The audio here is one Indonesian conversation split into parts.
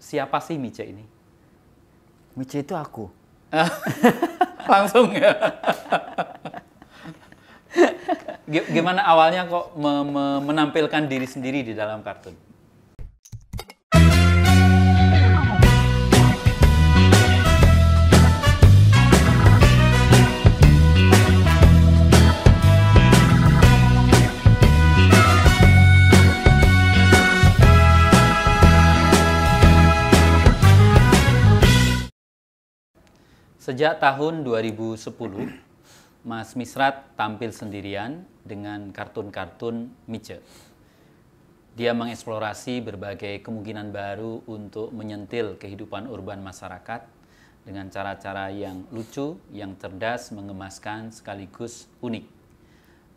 siapa sih Mice ini? Mice itu aku. Langsung ya. Gimana awalnya kok menampilkan diri sendiri di dalam kartun? Sejak tahun 2010, Mas Misrat tampil sendirian dengan kartun-kartun Mice. Dia mengeksplorasi berbagai kemungkinan baru untuk menyentil kehidupan urban masyarakat dengan cara-cara yang lucu, yang cerdas, mengemaskan, sekaligus unik.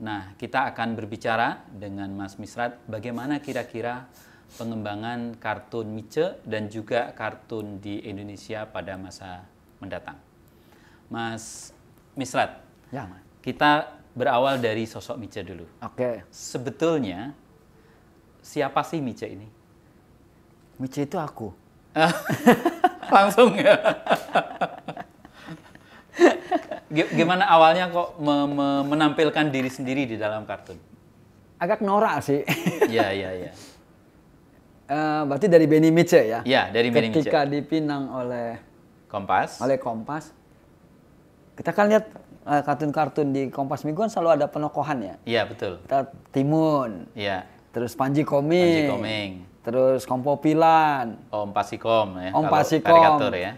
Nah, kita akan berbicara dengan Mas Misrat bagaimana kira-kira pengembangan kartun Mice dan juga kartun di Indonesia pada masa mendatang. Mas Misrat, Ya, Mas. kita berawal dari sosok Mice dulu. Oke. Sebetulnya, siapa sih Mice ini? Mice itu aku. Langsung ya. Gimana awalnya kok menampilkan diri sendiri di dalam kartun? Agak norak sih. Iya, iya, iya. Berarti dari Benny Mice ya? Ya, dari Benny Mice. Ketika dipinang oleh Kompas. Kompas, kita kan lihat kartun-kartun di Kompas Minggu kan selalu ada penokohan ya. Iya, betul. Kita Timun, Iya. terus Panji Koming, Panji Koming. terus Kompopilan, Om Pasikom ya. Om kalau Pasikom. karikatur ya.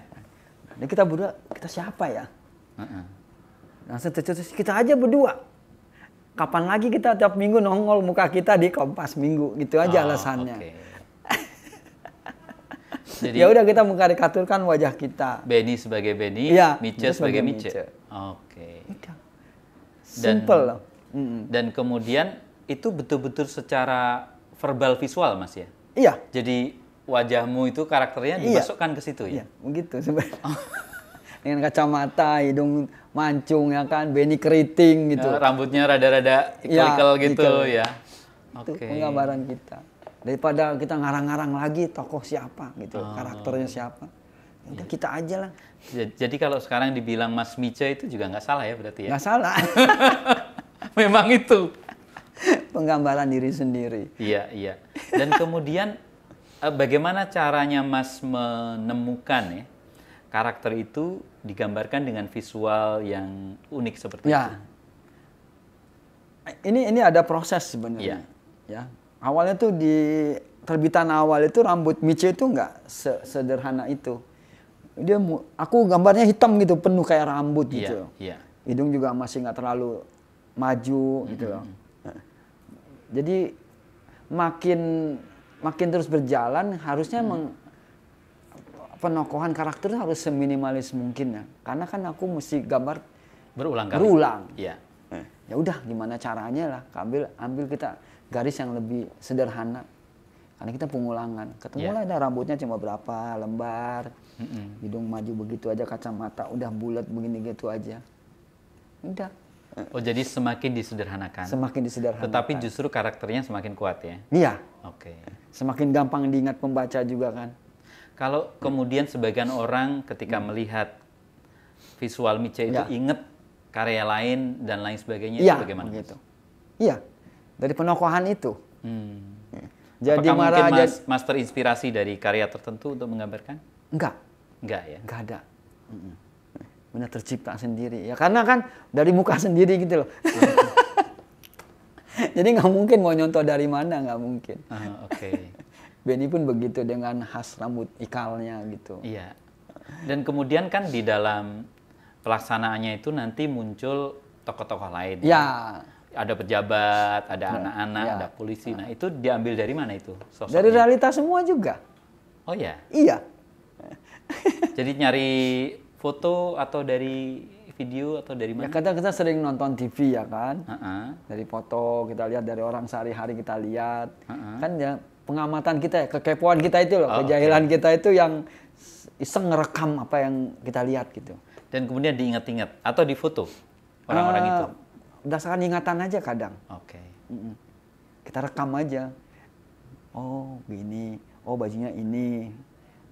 Dan kita berdua, kita siapa ya? Heeh. Langsung tercetus, kita aja berdua. Kapan lagi kita tiap minggu nongol muka kita di Kompas Minggu, gitu aja alasannya. Oke. Jadi Ya udah kita mengkarikaturkan wajah kita. Benny sebagai Benny, Iya, Mice sebagai Mice. Oke. Udah. Dan- Simple loh. Dan kemudian itu betul-betul secara verbal visual, Mas ya. Iya, Jadi wajahmu itu karakternya Iya. dimasukkan ke situ iya, ya. begitu sebenarnya. Dengan kacamata, hidung mancung ya kan, Benny keriting gitu. Rambutnya rada-rada Iya, ikal gitu ikal. ya. Itu Oke. penggambaran kita. Daripada kita ngarang-ngarang lagi tokoh siapa gitu, karakternya siapa. Ya udah kita aja lah, Jadi kalau sekarang dibilang Mas Mice itu juga nggak salah ya berarti ya. nggak salah. Memang itu. Penggambaran diri sendiri. Iya, iya. Dan kemudian bagaimana caranya Mas menemukan ya karakter itu digambarkan dengan visual yang unik seperti itu? Ya, ini ada proses sebenarnya. Ya, awalnya tuh di terbitan awal itu rambut Mice itu nggak sederhana itu. Aku gambarnya hitam gitu, penuh kayak rambut gitu. Iya. Hidung juga masih nggak terlalu maju gitu loh. Nah, jadi makin terus berjalan harusnya penokohan karakter harus seminimalis mungkin ya. Karena kan aku mesti gambar Berulang kali. berulang. Iya. Ya udah gimana caranya lah, ambil kita garis yang lebih sederhana. Karena kita pengulangan. Ketemulah ada rambutnya cuma berapa lembar. Hidung maju begitu aja, kacamata udah bulat begini gitu aja. Udah. Oh, jadi semakin disederhanakan. Semakin disederhanakan. Tetapi justru karakternya semakin kuat ya. Iya. Oke. Semakin gampang diingat pembaca juga kan. Kalau kemudian sebagian orang ketika melihat visual Mice itu Ya. inget karya lain dan lain sebagainya, Iya, itu bagaimana? begitu. Iya. Dari penokohan itu. Hmm. Jadi Apakah mungkin Mara Mas terinspirasi dari karya tertentu untuk menggambarkan? enggak Enggak ya? ada. Benar tercipta sendiri. Ya karena kan dari muka sendiri gitu loh. Jadi nggak mungkin mau nyontoh dari mana, nggak mungkin. Oke. Benny pun begitu dengan khas rambut ikalnya gitu. Iya. Dan kemudian kan di dalam pelaksanaannya itu nanti muncul tokoh-tokoh lain. Ya, Ada pejabat, ada anak-anak, ya. ada polisi. Nah, itu diambil dari mana itu sosoknya? dari realitas semua juga. Oh ya. Iya. Jadi nyari foto atau dari video atau dari Ya mana? kadang kita sering nonton TV ya kan. Heeh. Dari foto kita lihat, dari orang sehari-hari kita lihat. Heeh. Kan ya pengamatan kita, kekepoan kita itu loh, Oh, kejahilan kita itu yang iseng ngerekam apa yang kita lihat gitu. Dan kemudian diingat-ingat atau difoto orang-orang itu. Berdasarkan ingatan aja kadang. Oke. Kita rekam aja. Oh, gini. Oh, bajunya ini.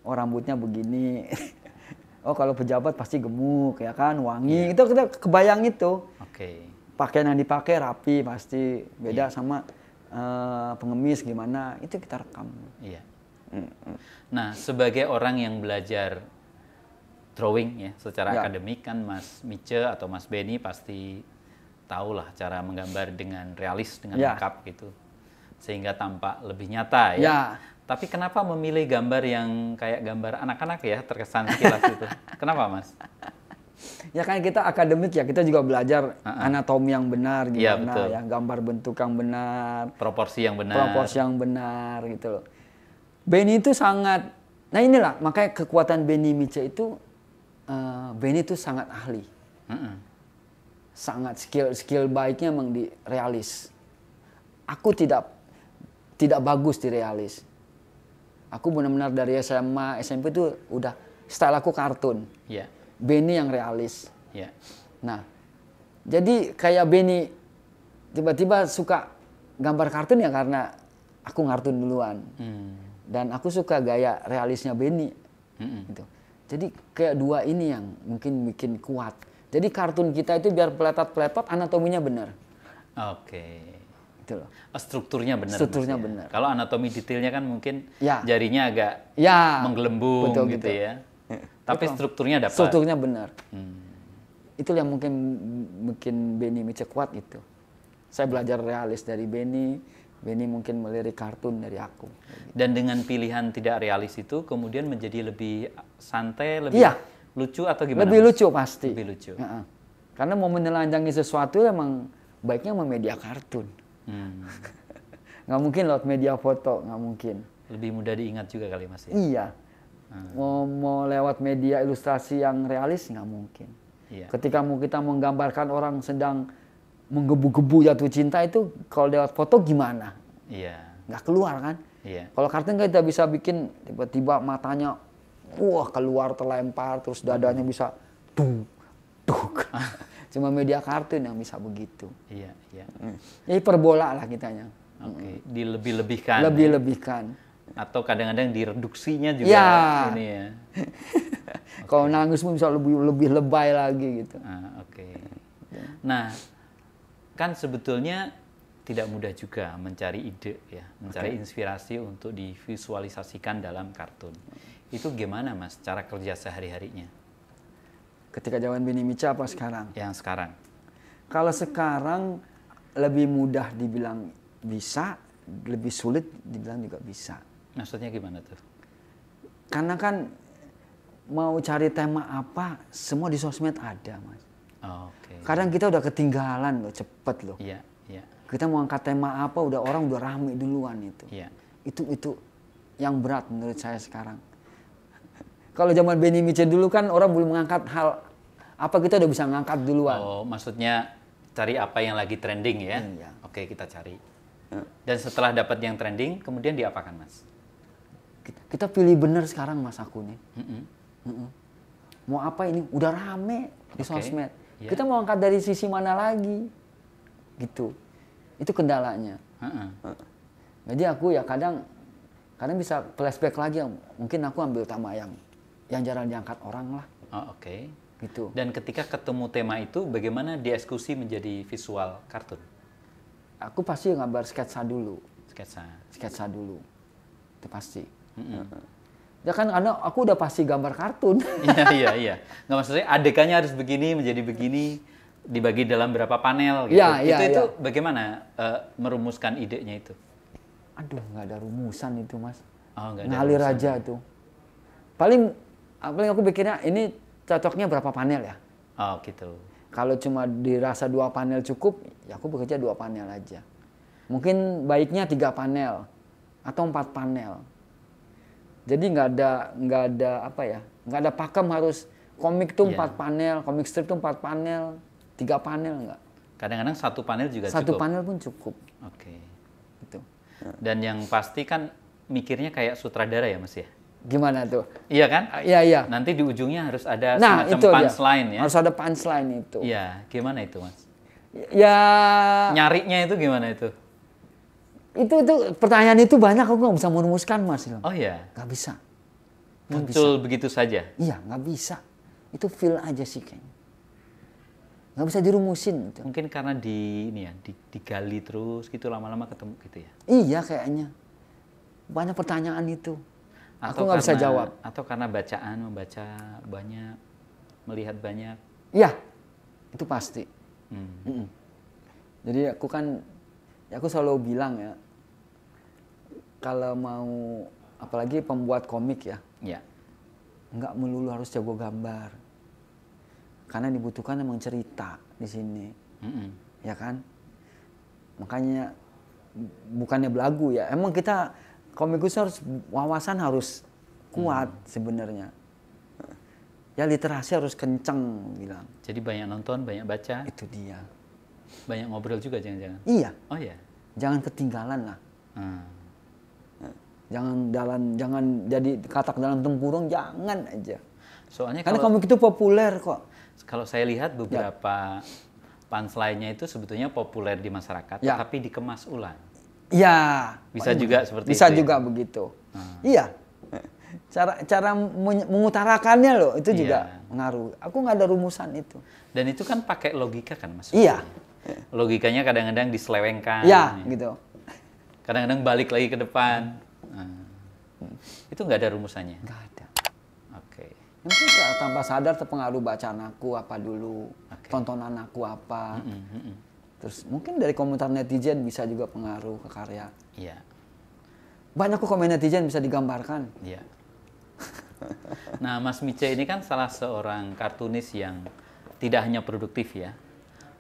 oh rambutnya begini. Oh kalau pejabat pasti gemuk ya kan, wangi. Itu kita kebayang itu. Oke. Pakaian yang dipakai rapi pasti beda sama pengemis gimana, itu kita rekam. Iya. Nah, sebagai orang yang belajar drawing ya secara akademik kan Mas Mice atau Mas Benny pasti tahulah cara menggambar dengan realis, dengan lengkap gitu. Sehingga tampak lebih nyata ya. Tapi kenapa memilih gambar yang kayak gambar anak-anak ya, terkesan sekilas itu? Kenapa, Mas? Ya kan kita akademik ya, kita juga belajar anatomi yang benar gimana ya, gambar bentuk yang benar, proporsi yang benar gitu loh. Benny itu sangat, nah inilah makanya kekuatan Benny Mice itu, Benny itu sangat ahli. Sangat skill baiknya memang di realis. Aku tidak bagus di realis. Aku benar-benar dari SMA, SMP itu udah style aku kartun. Yeah. Benny yang realis. Yeah. Nah, jadi kayak Benny tiba-tiba suka gambar kartun ya karena aku kartun duluan. Dan aku suka gaya realisnya Benny. Gitu. Jadi kayak dua ini yang mungkin bikin kuat. Jadi kartun kita itu biar peletot-peletot, anatominya benar. Oke. Gitu loh. Strukturnya benar. Strukturnya benar. Kalau anatomi detailnya kan mungkin jarinya agak menggelembung gitu ya. Tapi strukturnya dapat. Strukturnya benar. Itu yang mungkin bikin Benny Mice kuat itu. Saya belajar realis dari Benny. Benny mungkin melirik kartun dari aku. Dan dengan pilihan tidak realis itu kemudian menjadi lebih santai, lebih lucu atau gimana? Lebih lucu pasti. Lebih lucu. Karena mau menelanjangi sesuatu emang baiknya media kartun. Nggak mungkin lewat media foto, nggak mungkin. Lebih mudah diingat juga kali Mas ya? Iya. Mau lewat media ilustrasi yang realis nggak mungkin. Iya. Ketika kita menggambarkan orang sedang menggebu-gebu jatuh cinta itu kalau lewat foto gimana? Iya. Nggak keluar kan? Iya. Kalau kartun kita bisa bikin tiba-tiba matanya keluar terlempar terus dadanya bisa duk. Cuma media kartun yang bisa begitu. Iya, iya. Jadi hiperbola lah kitanya. Oke, dilebih-lebihkan. Lebih-lebihkan. Atau kadang-kadang direduksinya juga ini ya. Kalau nangis pun bisa lebih lebay lagi gitu. Oke. Nah, kan sebetulnya tidak mudah juga mencari ide ya, mencari inspirasi untuk divisualisasikan dalam kartun. Itu gimana Mas cara kerja sehari-harinya? Ketika zaman Benny Mice apa sekarang? Yang sekarang. Kalau sekarang lebih mudah dibilang bisa, lebih sulit dibilang juga bisa. Maksudnya gimana tuh? Karena kan mau cari tema apa, semua di sosmed ada, Mas. Oke. Kadang kita udah ketinggalan loh, cepet loh. Iya, iya. Kita mau angkat tema apa, orang udah rame duluan itu. Iya. Itu yang berat menurut saya sekarang. Kalau zaman Benny Mice dulu kan orang belum mengangkat hal apa, kita udah bisa ngangkat duluan. Oh, maksudnya cari apa yang lagi trending ya? Iya. Oke, kita cari. Dan setelah dapat yang trending, kemudian diapakan Mas? Kita pilih bener sekarang Mas aku nih. Mau apa ini? Udah rame di sosmed. Yeah. Kita mau angkat dari sisi mana lagi? Gitu. Itu kendalanya. Jadi aku ya kadang bisa flashback lagi. Mungkin aku ambil tema yang jarang diangkat orang lah. Oh, oke. Gitu. Dan ketika ketemu tema itu, bagaimana dieksekusi menjadi visual kartun? Aku pasti gambar sketsa dulu. Sketsa dulu. Itu pasti. Ya kan karena aku udah pasti gambar kartun. Iya. Nggak, maksudnya adegannya harus begini, menjadi begini, dibagi dalam berapa panel gitu. Itu bagaimana merumuskan idenya itu? Aduh, nggak ada rumusan itu Mas. Oh, nggak ada ngalir rumusan. Aja tuh. Paling aku pikirnya ini cocoknya berapa panel ya? Oh gitu. Kalau cuma dirasa 2 panel cukup, ya aku bekerja 2 panel aja. Mungkin baiknya 3 panel atau 4 panel. Jadi nggak ada apa ya? Nggak ada pakem harus komik tuh 4 panel, komik strip tuh 4 panel, 3 panel nggak. Kadang-kadang 1 panel juga cukup. 1 panel pun cukup. Oke. Gitu. Dan yang pasti kan mikirnya kayak sutradara ya Mas ya? Gimana tuh? Iya kan? Iya. Nanti di ujungnya harus ada semacam punchline ya? Harus ada punchline itu. Iya, gimana itu Mas? Ya. Nyarinya itu gimana itu? Itu pertanyaan itu banyak, aku nggak bisa merumuskan Mas. Oh iya? Nggak bisa. Muncul begitu saja? Iya, nggak bisa. Itu feel aja sih kayaknya. Nggak bisa dirumusin. Gitu. Mungkin karena digali terus gitu, lama-lama ketemu gitu ya? Iya kayaknya. Banyak pertanyaan itu. Aku nggak bisa jawab. Atau karena membaca banyak, melihat banyak? Iya, itu pasti. Jadi aku selalu bilang ya, kalau mau, apalagi pembuat komik ya, nggak melulu harus jago gambar. Karena dibutuhkan emang cerita di sini, ya kan? Makanya bukannya belagu ya, emang kita komikus harus wawasan harus kuat sebenarnya. Ya literasi harus kenceng bilang. Jadi banyak nonton, banyak baca. Itu dia. Banyak ngobrol juga jangan-jangan? Iya. Oh ya. Jangan ketinggalan lah. Jangan jadi katak dalam tempurung, jangan aja. Soalnya karena komik itu populer kok. Kalau saya lihat beberapa punchline-nya itu sebetulnya populer di masyarakat, tapi dikemas ulang. Iya. Bisa juga seperti itu. Bisa juga begitu. Iya. Cara mengutarakannya loh itu juga mengaruh. Aku nggak ada rumusan itu. Dan itu kan pakai logika kan Mas? Iya. Logikanya kadang-kadang diselewengkan. Iya, gitu. Kadang-kadang balik lagi ke depan. Itu nggak ada rumusannya? Nggak ada. Oke. Mungkin tanpa sadar terpengaruh bacaan aku apa dulu, tontonan aku apa. Terus mungkin dari komentar netizen bisa juga pengaruh ke karya. Iya. Banyak kok komen netizen bisa digambarkan. Iya. Nah, Mas Mice ini kan salah seorang kartunis yang tidak hanya produktif ya.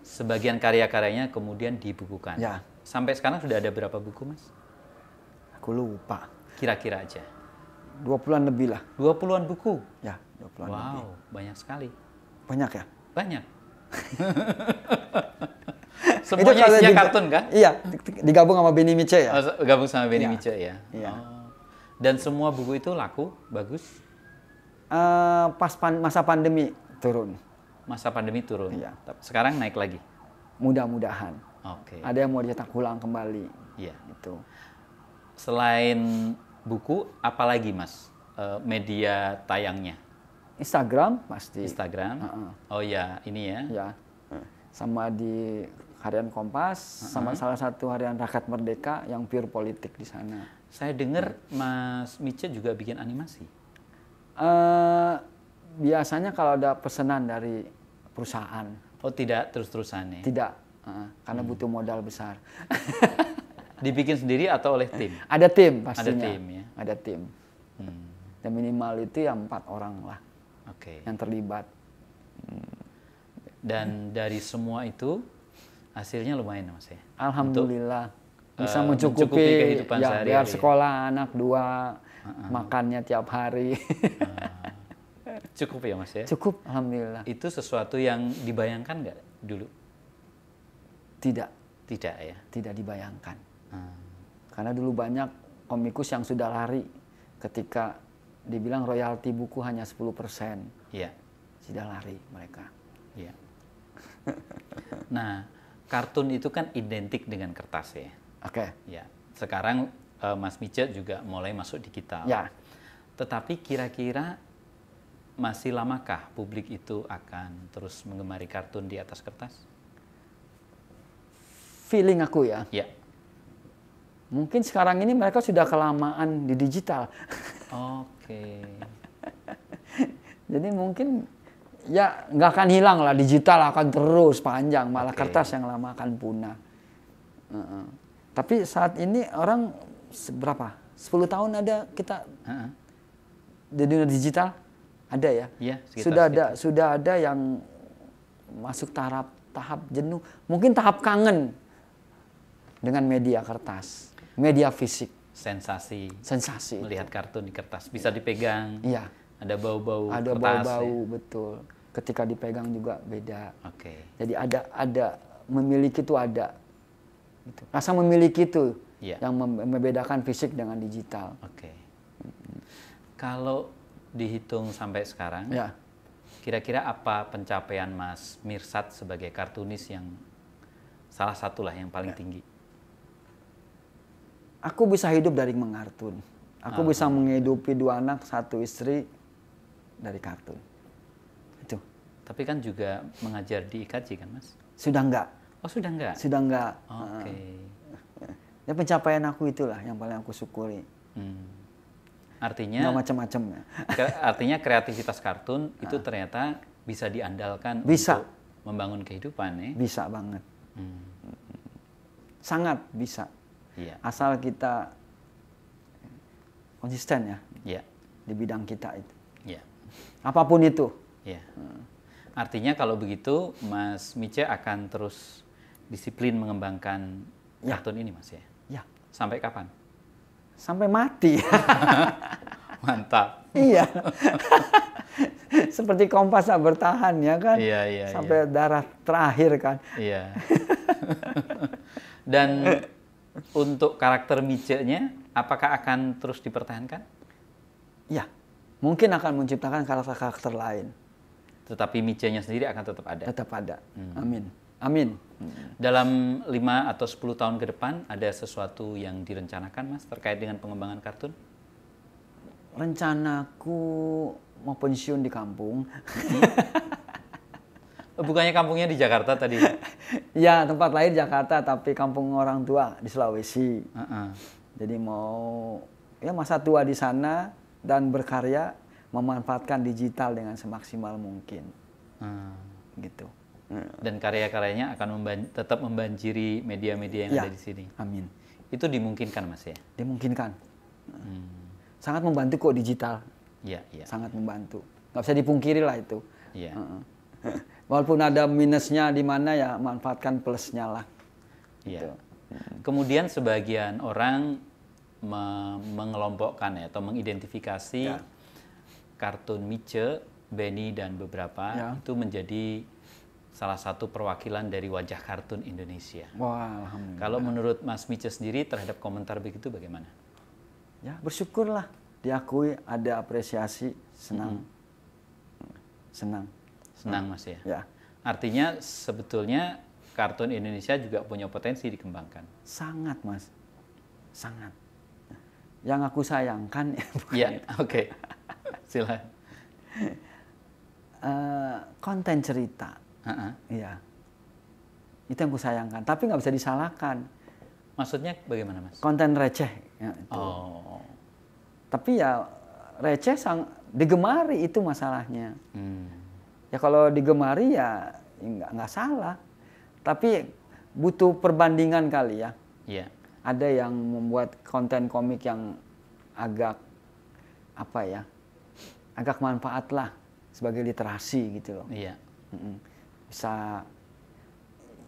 Sebagian karya-karyanya kemudian dibukukan. Ya. Sampai sekarang sudah ada berapa buku, Mas? Aku lupa. Kira-kira aja. 20-an lebih lah. 20-an buku? Ya, 20-an lebih. Wow, banyak sekali. Banyak ya? Banyak. Semuanya isinya kartun kan? Iya, digabung sama Benny Mice ya? Gabung sama Benny Mice ya? Iya. Dan semua buku itu laku? Bagus? Pas masa pandemi turun. Masa pandemi turun? Iya. Sekarang naik lagi? Mudah-mudahan. Oke. Ada yang mau dicetak ulang kembali. Iya. Itu. Selain buku, apalagi Mas media tayangnya? Instagram pasti. Instagram? Oh ya, ini ya? Ya. Sama di Harian Kompas, sama salah satu harian Rakyat Merdeka yang pure politik di sana. Saya dengar Mas Mice juga bikin animasi. Biasanya kalau ada pesanan dari perusahaan. Oh, tidak terus-terusan ya? Tidak, karena butuh modal besar. Dibikin sendiri atau oleh tim? Ada tim pastinya. Ada tim ya? Ada tim. Dan minimal itu ya 4 orang lah yang terlibat. Dan dari semua itu hasilnya lumayan Mas ya? Alhamdulillah. Bisa mencukupi kehidupan ya, sehari-hari. Biar sekolah anak 2, makannya tiap hari. Cukup ya Mas ya? Cukup, alhamdulillah. Itu sesuatu yang dibayangkan nggak dulu? Tidak. Tidak ya? Tidak dibayangkan. Karena dulu banyak komikus yang sudah lari ketika dibilang royalti buku hanya 10%. Iya. Sudah lari mereka. Iya. Nah, kartun itu kan identik dengan kertas ya. Oke. Ya. Sekarang Mas Mice juga mulai masuk digital. Ya. Tetapi kira-kira masih lamakah publik itu akan terus menggemari kartun di atas kertas? Feeling aku ya. Ya. Mungkin sekarang ini mereka sudah kelamaan di digital. Oke. Jadi mungkin ya nggak akan hilang lah, digital akan terus panjang, malah kertas yang lama akan punah. Tapi saat ini orang berapa? 10 tahun ada kita di dunia digital? Ada ya? Iya, sudah ada yang masuk tahap jenuh, mungkin tahap kangen dengan media kertas, media fisik. Sensasi melihat itu. kartun di kertas, bisa dipegang. Iya. Ada bau-bau kertas. Ada bau-bau, betul. Ketika dipegang juga beda. Jadi ada memiliki itu ada. Gitu. Rasa memiliki itu yang membedakan fisik dengan digital. Kalau dihitung sampai sekarang, kira-kira apa pencapaian Mas Mirsad sebagai kartunis yang salah satu lah yang paling tinggi? Aku bisa hidup dari mengartun. Aku bisa menghidupi 2 anak, 1 istri dari kartun. Itu. Tapi kan juga mengajar di IKJ kan, Mas? Sudah enggak. Oh, sudah enggak? Sudah enggak. Oke. Ya pencapaian aku itulah yang paling aku syukuri. Artinya nggak macam-macam ya. Artinya kreativitas kartun itu ternyata bisa diandalkan Bisa. untuk membangun kehidupan ya. Bisa banget. Sangat bisa. Iya. Asal kita konsisten ya Iya. di bidang kita itu. Iya. Apapun itu. Iya. Artinya kalau begitu Mas Mice akan terus disiplin mengembangkan Ya. kartun ini, Mas ya. Ya, Sampai kapan? sampai mati. Mantap. Iya. Seperti kompas tak bertahan ya kan. Iya. Sampai darah terakhir kan. Iya. Dan untuk karakter Mice-nya, apakah akan terus dipertahankan? Ya, mungkin akan menciptakan karakter-karakter lain. Tetapi Mice-nya sendiri akan tetap ada? Tetap ada. Amin. Amin. Dalam 5 atau 10 tahun ke depan, ada sesuatu yang direncanakan, Mas, terkait dengan pengembangan kartun? Rencanaku mau pensiun di kampung. Bukannya kampungnya di Jakarta tadi? Ya, tempat lahir Jakarta, tapi kampung orang tua di Sulawesi. Jadi mau ya masa tua di sana dan berkarya memanfaatkan digital dengan semaksimal mungkin. Gitu. Dan karya-karyanya akan tetap membanjiri media-media yang Ya, ada di sini. Amin. Itu dimungkinkan, Mas ya? Dimungkinkan. Sangat membantu kok digital. Iya. Sangat membantu. Nggak bisa dipungkiri lah itu. Iya. Walaupun ada minusnya di mana ya manfaatkan plusnya lah. Iya. Gitu. Kemudian sebagian orang mengelompokkan ya, atau mengidentifikasi kartun Mice, Benny dan beberapa itu menjadi salah satu perwakilan dari wajah kartun Indonesia. Wah, alhamdulillah. Kalau menurut Mas Mice sendiri terhadap komentar begitu bagaimana? Ya, bersyukurlah diakui, ada apresiasi, senang. Senang. Senang, Mas ya? Ya. Artinya sebetulnya kartun Indonesia juga punya potensi dikembangkan. Sangat, Mas. Sangat. Yang aku sayangkan Iya, oke. Silakan. Konten cerita. Iya. Itu yang aku sayangkan, tapi nggak bisa disalahkan. Maksudnya bagaimana, Mas? Konten receh. Ya, itu. Oh. Tapi ya receh digemari itu masalahnya. Ya kalau digemari ya nggak salah. Tapi butuh perbandingan kali ya. Iya. Ada yang membuat konten komik yang agak apa ya, agak manfaat lah sebagai literasi gitu loh. Iya. Bisa,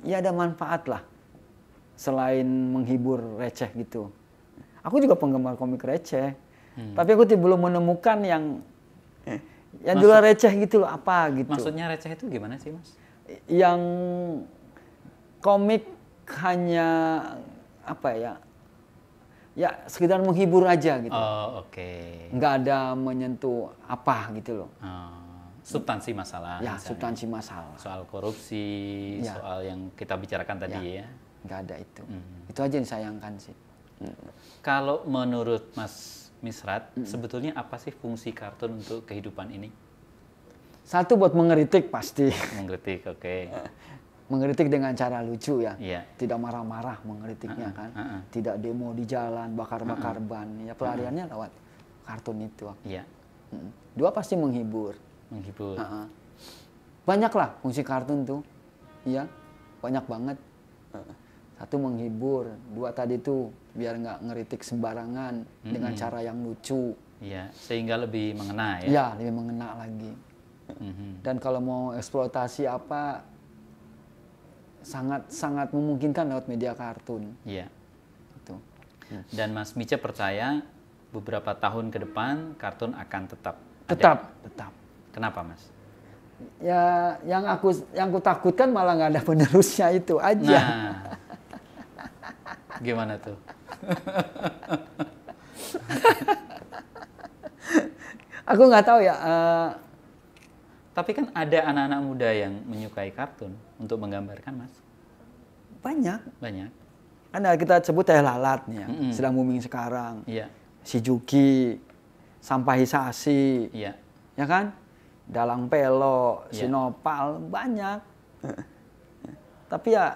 ya ada manfaat lah selain menghibur receh gitu. Aku juga penggemar komik receh, tapi aku belum menemukan yang juga receh gitu loh, apa gitu. Maksudnya receh itu gimana sih, Mas? Yang komik hanya apa ya? Ya sekedar menghibur aja gitu. Oh, oke. Nggak ada menyentuh apa gitu loh. Substansi masalah. Ya, misalnya. substansi masalah. Soal korupsi, soal yang kita bicarakan tadi ya. Nggak ada itu. Itu aja yang disayangkan sih. Kalau menurut Mas Misrat, sebetulnya apa sih fungsi kartun untuk kehidupan ini? Satu, buat mengkritik pasti. Mengkritik, oke. Mengkritik dengan cara lucu ya. Iya. Tidak marah-marah mengkritiknya kan. Tidak demo di jalan, bakar-bakar ban. Ya pelariannya lewat kartun itu. Iya. 2, pasti menghibur. Menghibur. Banyak lah fungsi kartun tuh. Iya, banyak banget. 1, menghibur. 2, tadi tuh biar nggak ngeritik sembarangan dengan cara yang lucu. Iya, sehingga lebih mengena ya. Iya, lebih mengena lagi. Dan kalau mau eksploitasi apa, sangat memungkinkan lewat media kartun. Iya. Gitu. Dan Mas Mice percaya beberapa tahun ke depan kartun akan tetap ada. Tetap. Kenapa, Mas? Ya, yang aku takutkan malah nggak ada penerusnya itu aja. Nah, gimana tuh? Aku nggak tahu ya. Tapi kan ada anak-anak muda yang menyukai kartun untuk menggambarkan, Mas. Banyak. Banyak. Kan kita sebut teh lalat nih ya, sedang booming sekarang. Iya. Shijuki, Sampahisasi, Iya. ya kan? Dalang Pelo, Iya. Sinopal, banyak. Tapi ya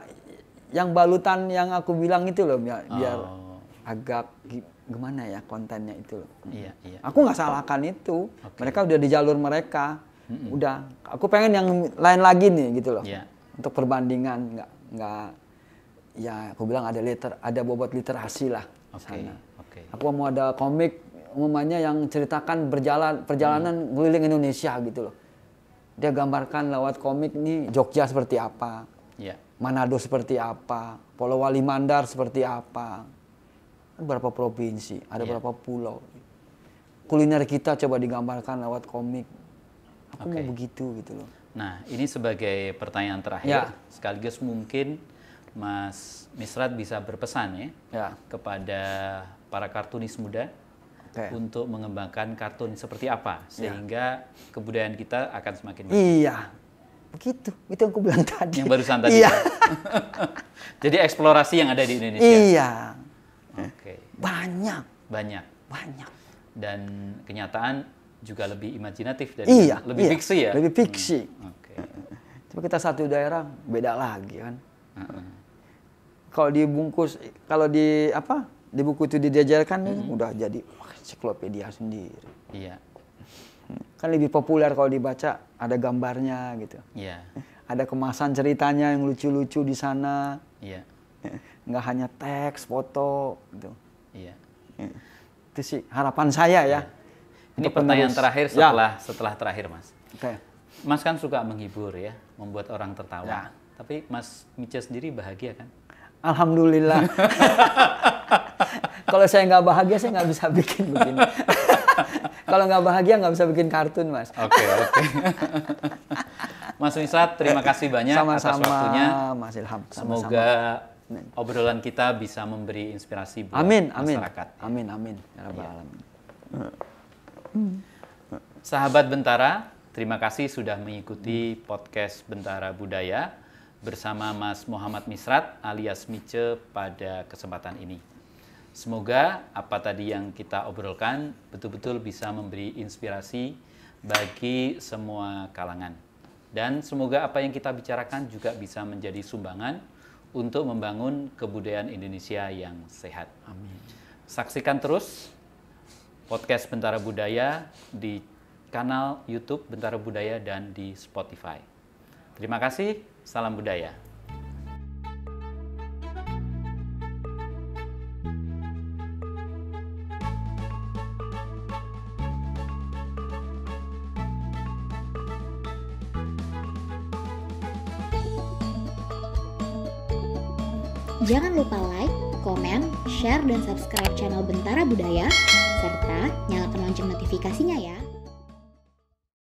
yang balutan yang aku bilang itu loh, biar agak gimana ya kontennya itu loh. Iya, iya. Aku nggak salahkan itu. Oke. Mereka udah di jalur mereka. Udah. Aku pengen yang lain lagi nih gitu loh. Iya. Untuk perbandingan nggak ya aku bilang ada bobot literasi lah di Oke. sana. Oke. Aku mau ada komik umumnya yang ceritakan perjalanan keliling Indonesia gitu loh. Dia gambarkan lewat komik nih Jogja seperti apa, Iya. Manado seperti apa, Polowali Mandar seperti apa. Kan berapa provinsi, ada Iya. berapa pulau. Kuliner kita coba digambarkan lewat komik. Aku mau begitu gitu loh. Nah, ini sebagai pertanyaan terakhir, Ya. sekaligus mungkin Mas Misrat bisa berpesan Ya. kepada para kartunis muda Oke. untuk mengembangkan kartun seperti apa sehingga kebudayaan kita akan semakin baik. Iya. Begitu. Itu yang aku bilang tadi. Yang barusan tadi. Iya. Jadi eksplorasi yang ada di Indonesia. Iya. Oke. Banyak. Banyak. Banyak. Dan kenyataan juga lebih imajinatif dan Iya. lebih iya. fiksi ya. Lebih fiksi. Oke. Coba kita satu daerah beda lagi kan. Heeh. Kalau dibungkus, kalau di buku itu dijajarkan udah jadi ensiklopedia sendiri. Iya. Kan lebih populer kalau dibaca, ada gambarnya gitu. Iya. Ada kemasan ceritanya yang lucu-lucu di sana. Iya. Nggak hanya teks, foto gitu. Iya. Itu sih harapan saya ya. Ini Untuk pertanyaan penerus. terakhir setelah terakhir, Mas. Oke. Mas kan suka menghibur ya, membuat orang tertawa. Ya. Tapi Mas Mice sendiri bahagia kan? Alhamdulillah. Kalau saya nggak bahagia, saya nggak bisa bikin begini. Kalau nggak bahagia, nggak bisa bikin kartun, Mas. Oke. Mas Misrat, terima kasih banyak atas waktunya. Mas Ilham. Semoga obrolan kita bisa memberi inspirasi buat masyarakat. Amin. Ya Rabbal Alamin. Sahabat Bentara, terima kasih sudah mengikuti podcast Bentara Budaya bersama Mas Muhammad Misrat alias Mice pada kesempatan ini. Semoga apa tadi yang kita obrolkan betul-betul bisa memberi inspirasi bagi semua kalangan. Dan semoga apa yang kita bicarakan juga bisa menjadi sumbangan untuk membangun kebudayaan Indonesia yang sehat. Amin. Saksikan terus podcast Bentara Budaya di kanal YouTube Bentara Budaya dan di Spotify. Terima kasih, salam budaya. Jangan lupa like, komen, share, dan subscribe channel Bentara Budaya, serta nyalakan lonceng notifikasinya ya.